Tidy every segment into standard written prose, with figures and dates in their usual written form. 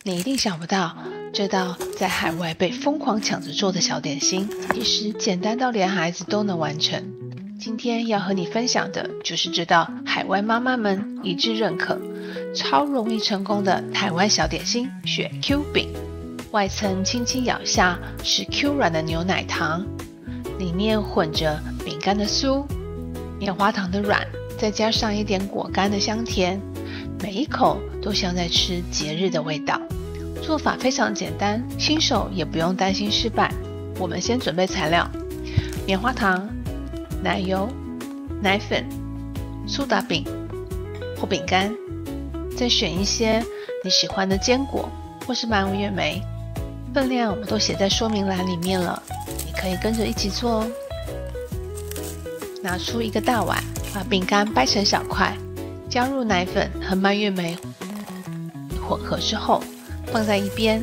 你一定想不到，這道在海外被瘋狂搶着做的小點心，其實簡單到連孩子都能完成。今天要和你分享的就是這道海外媽媽們一致認可、超容易成功的台灣小點心雪 Q 餅。外層輕輕咬下是 Q 軟的牛奶糖，裡面混着餅乾的酥、棉花糖的軟，再加上一點果乾的香甜，每一口都像在吃節日的味道。做法非常簡單，新手也不用擔心失敗。我們先準備材料：棉花糖、奶油、奶粉、蘇打餅或餅乾，再選一些你喜歡的堅果或是蔓越莓。分量我們都寫在說明欄裡面了，你可以跟着一起做哦。拿出一個大碗，把餅乾掰成小塊，加入奶粉和蔓越莓混合之後放在一邊。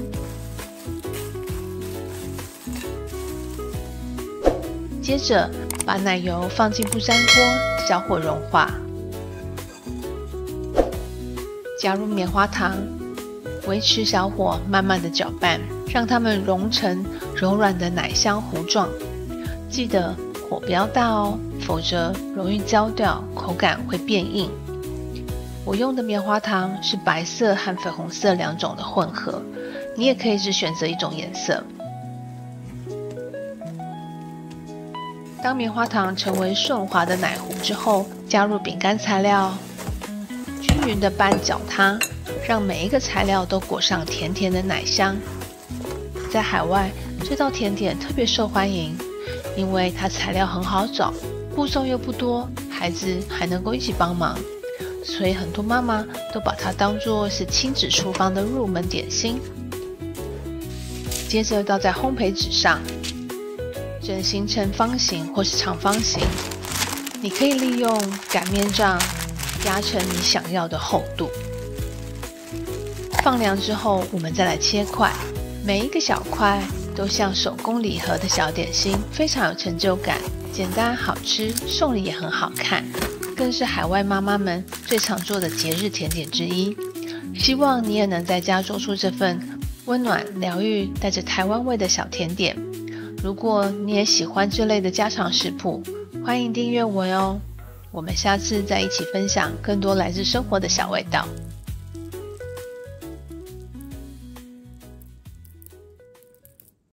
接着把奶油放進不粘鍋，小火融化，加入棉花糖，維持小火慢慢的攪拌，讓它們融成柔軟的奶香糊狀。記得火不要大哦，否則容易焦掉，口感會變硬。我用的棉花糖是白色和粉紅色兩種的混合，你也可以只選擇一種顏色。當棉花糖成為順滑的奶糊之後，加入餅乾材料，均勻的拌攪它，讓每一個材料都裹上甜甜的奶香。在海外，這道甜點特別受歡迎，因為它材料很好找，步驟又不多，孩子還能夠一起幫忙，所以很多媽媽都把它當作是親子廚房的入門點心。接着倒在烘焙紙上，整形成方形或是長方形。你可以利用擀面杖壓成你想要的厚度。放涼之後，我們再來切塊，每一個小塊都像手工禮盒的小點心，非常有成就感，簡單好吃，送禮也很好看，更是海外媽媽們最常做的節日甜點之一。希望你也能在家做出這份溫暖、療癒、帶着台灣味的小甜點。如果你也喜歡這類的家常食譜，歡迎訂閱我喲。我們下次再一起分享更多來自生活的小味道。